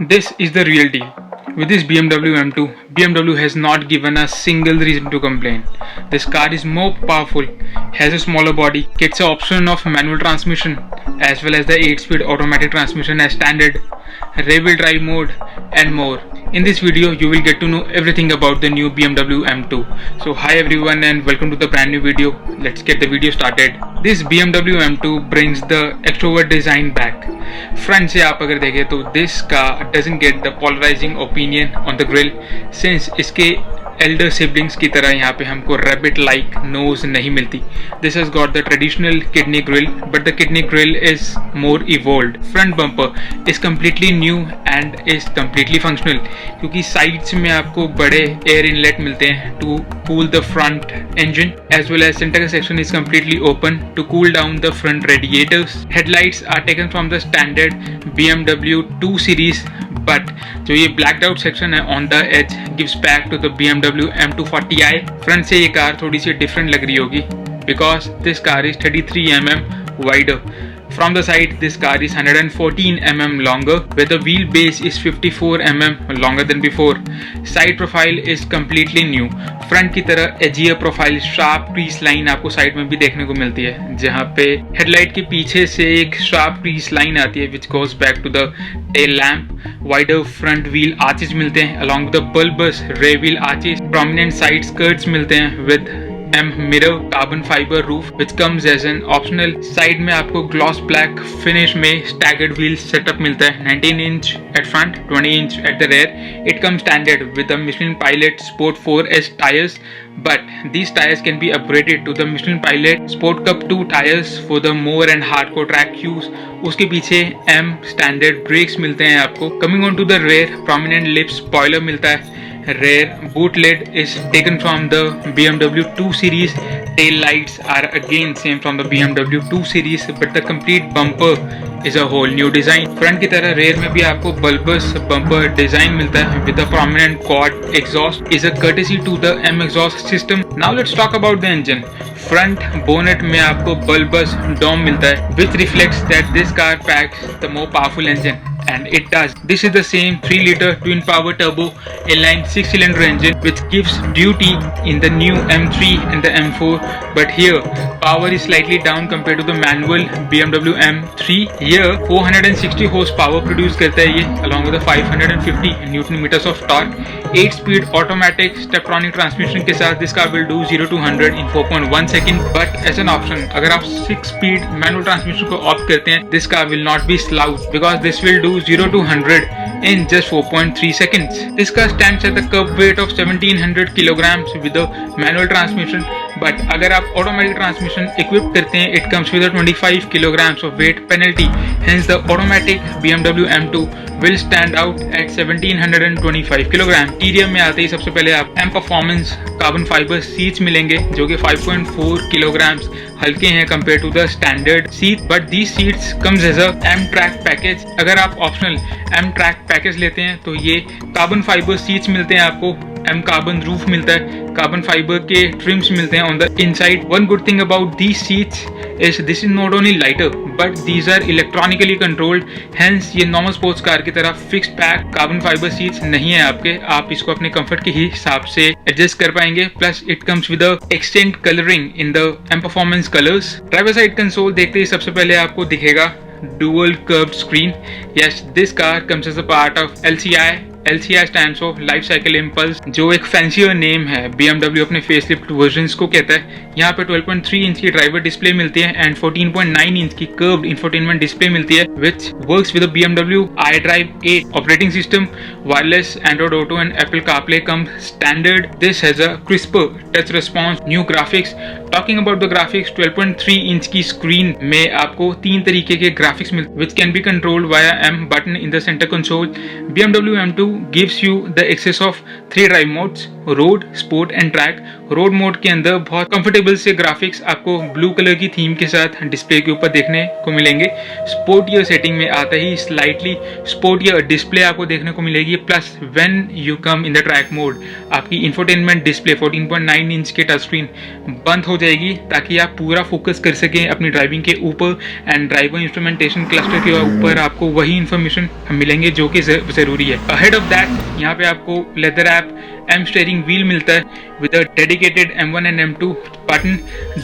This is the real deal. With this BMW M2, BMW has not given a single reason to complain. This car is more powerful, has a smaller body, gets an option of manual transmission as well as the 8-speed automatic transmission as standard, rear-wheel drive mode and more. In this video, you will get to know everything about the new BMW M2. So hi everyone and welcome to the brand new video. Let's get the video started. This BMW M2 brings the extrovert design back. Front से आप अगर देखें तो this car doesn't get the polarizing opinion on the grill since इसके elder siblings की तरह यहाँ पे हमको rabbit like nose नहीं मिलती. This has got the traditional kidney grill but the kidney grill is more evolved. Front bumper is completely new and is completely functional क्योंकि sides में आपको बड़े air inlet मिलते हैं to cool the front engine as well as center section is completely open to cool down the front radiators. Headlights are taken from the standard BMW 2 series but जो ये blacked out section है on the edge gives back to the BMW M240i. Front से ये car थोड़ी सी different लग रही होगी because this car is 33 mm wider. From the side, this car is 114 mm longer, where the wheelbase is 54 mm longer than before. Side profile is completely new. Front की तरह edgier profile, sharp crease line आपको side में भी देखने को मिलती है, जहाँ पे headlight के पीछे से एक sharp crease line आती है, which goes back to the tail lamp. Wider front wheel arches मिलते हैं, along with the bulbous rear wheel arches. Prominent side skirts मिलते हैं with M mirror carbon fiber roof which comes as an optional. Side में आपको gloss black finish में staggered wheel setup मिलता है 19 inch at front, 20 inch at the rear. It comes standard with the Michelin Pilot Sport 4S tires, but these tires can be upgraded to the Michelin Pilot Sport Cup 2 tires for the more and hardcore track use. उसके पीछे M standard brakes मिलते हैं आपको. Coming on to the rear, prominent lip spoiler मिलता है. Rear boot lid is taken from the BMW 2 series. Tail lights are again same from the BMW 2 series, but the complete bumper is a whole new design. Front की तरह rear में भी आपको bulbous bumper design मिलता है with a prominent quad exhaust. Is a courtesy to the M exhaust system. Now let's talk about the engine. Front bonnet में आपको bulbous dome मिलता है, which reflects that this car packs the more powerful engine. And it does. This is the same 3-liter twin power turbo inline 6-cylinder engine which gives duty in the new M3 and the M4, but here power is slightly down compared to the manual BMW M3. Here 460 horsepower produce करता है ये along with the 550 Newton meters of torque. 8-speed automatic steptronic transmission के साथ this car will do 0 to 100 in 4.1 seconds. But as an option, अगर आप 6-speed manual transmission को opt करते हैं, this car will not be slouched because this will do 0 to 100 in just 4.3 seconds. This car stands at the curb weight of 1700 kilograms with a manual transmission, but अगर आप automatic transmission equipped करते हैं, it comes with a 25 kilograms of weight penalty. Hence the automatic BMW M2 will stand out at 1725 kilograms. Interior में आते ही सबसे पहले आप M Performance carbon fibre seats मिलेंगे जो कि 5.4 kilograms हल्के हैं compare to the standard seat, but the seats comes as a M track package. अगर आप ऑप्शनल M ट्रैक पैकेज लेते हैं तो ये कार्बन फाइबर सीट्स मिलते हैं आपको, M कार्बन रूफ मिलता है, कार्बन फाइबर के ट्रिम्स मिलते हैं on the inside. One good thing about these seats is this is not only lighter but these are electronically controlled. Hence ये नॉर्मल स्पोर्ट्स कार की तरह fixed pack carbon fibre seats नहीं है आपके, आप इसको अपने कंफर्ट के हिसाब से एडजस्ट कर पाएंगे. Plus it comes with extend colouring in the M performance colours. Driver side console देखते ही सबसे पहले आपको दिखेगा dual curved screen. Yes, this car comes as a part of LCI. LCI stands for Life Cycle Impulse, जो एक fancier name है BMW अपने facelift versions को कहता है. यहाँ पे 12.3 इंच की ड्राइवर डिस्प्ले मिलती है एंड 14.9 इंच की कर्व्ड इंफोटेनमेंट डिस्प्ले मिलती है which works with the BMW iDrive 8 operating system. Wireless Android Auto and Apple CarPlay come standard. This has a crisper touch response, new graphics. Talking about the graphics, 12.3 inch की screen में आपको 3 तरीके के graphics मिलते हैं which can be controlled via M button in the center console. BMW M2 gives you the access of 3 drive modes. Road, sport and track. Road mode के अंदर बहुत कंफर्टेबल से ग्राफिक्स आपको ब्लू कलर की theme के साथ display के ऊपर देखने को मिलेंगे। स्पोर्ट ईयर सेटिंग में आता ही स्लाइटली स्पोर्ट ईयर डिस्प्ले आपको देखने को मिलेगी। Plus when you come in the track mode आपकी इंफोटेनमेंट डिस्प्ले 14.9 इंच के टच स्क्रीन बंद हो जाएगी ताकि आप पूरा फोकस कर सकें अपनी ड्राइविंग के ऊपर। एंड ड्राइवर इंस्ट्रूमेंटेशन क्लस्टर के ऊपर आपको वही इंफॉर्मेशन मिलेंगे जो कि जरूरी है। अहेड ऑफ दैट यहाँ पे आपको leather app M steering wheel मिलता है with a dedicated M1 and M2 button.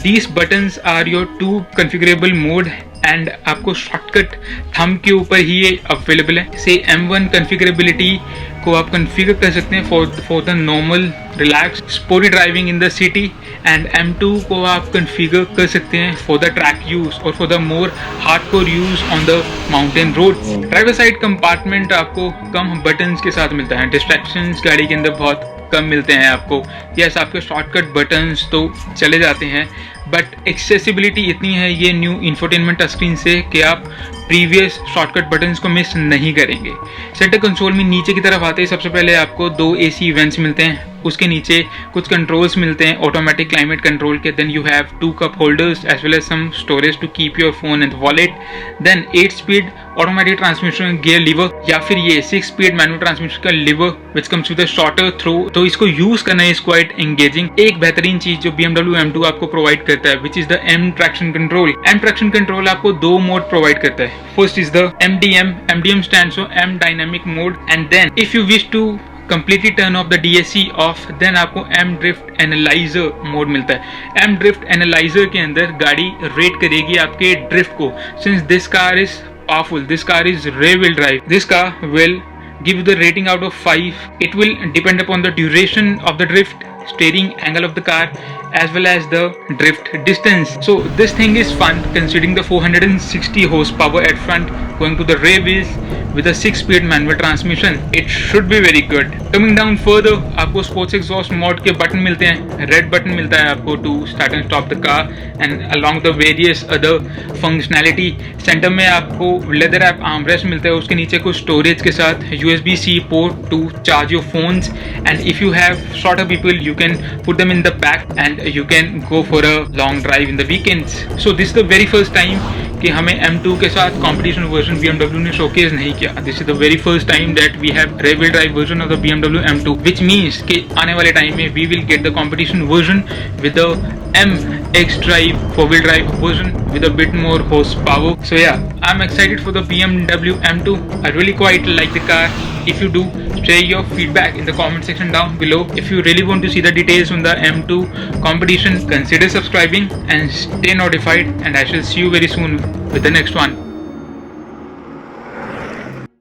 These buttons are your two configurable mode and आपको शॉर्टकट थंब के ऊपर ही ये अवेलेबल है। से M1 configurability को आप कॉन्फ़िगर कर सकते हैं for the normal relax sporty driving in the city, and M2 को आप कॉन्फ़िगर कर सकते हैं फॉर द ट्रैक यूज और for the more hardcore use on the mountain road. Driver side compartment आपको कम बटन्स के साथ मिलता है। डिस्ट्रैक्शंस गाड़ी के अंदर बहुत कम मिलते हैं आपको। यस, आपके शॉर्टकट बटन्स तो चले जाते हैं बट एक्सेसिबिलिटी इतनी है ये न्यू इंफोटेनमेंट टच स्क्रीन से कि आप प्रीवियस शॉर्टकट बटन्स को मिस नहीं करेंगे। सेंटर कंसोल में नीचे की तरफ आते ही सबसे पहले आपको 2 AC इवेंट्स मिलते हैं। उसके नीचे कुछ कंट्रोल्स मिलते हैं ऑटोमेटिक क्लाइमेट कंट्रोल के। Then you have 2 cup holders as well as some storage to keep your phone and wallet. Then 8 speed automatic transmission gear lever या फिर ये 6 स्पीड मैनुअल ट्रांसमिशन का lever which comes with a shorter throw. तो इसको use करना is quite engaging. एक बेहतरीन चीज जो BMW M2 आपको प्रोवाइड करता है which is the M traction control. M traction control आपको 2 मोड प्रोवाइड करता है। First is the MDM stands for M dynamic mode, and then if you wish to completely turn off the DSC off, then आपको M Drift Analyzer mode मिलता है। M Drift Analyzer के अंदर गाड़ी rate करेगी आपके ड्रिफ्ट को। Since this car is powerful, this car is rear wheel drive, this car will give you the rating out of 5. It will depend upon the duration of the drift, steering angle of the car, as well as the drift distance. So this thing is fun considering the 460 horsepower at front going to the rear wheels with a 6-speed manual transmission. It should be very good. Coming down further, आपको sports exhaust mode के button मिलते हैं। Red button मिलता है आपको to start and stop the car and along the various other functionality. Centre में आपको leather wrap armrest मिलता है। उसके नीचे कुछ स्टोरेज के साथ USB-C port to charge your phones, and if you have shorter people you can put them in the back and you can go for a long drive in the weekends. So this is the very first time कि हमें M2 के साथ competition version BMW ने showcase नहीं किया। This is the very first time that we have rear wheel drive version of the BMW M2, which means कि आने वाले टाइम में we will get the competition version with the M X-Drive 4-wheel drive version with a bit more horsepower. So yeah, I'm excited for the BMW M2. I really quite like the car. If you do, share your feedback in the comment section down below. If you really want to see the details on the M2 competition, consider subscribing and stay notified, and I shall see you very soon with the next one.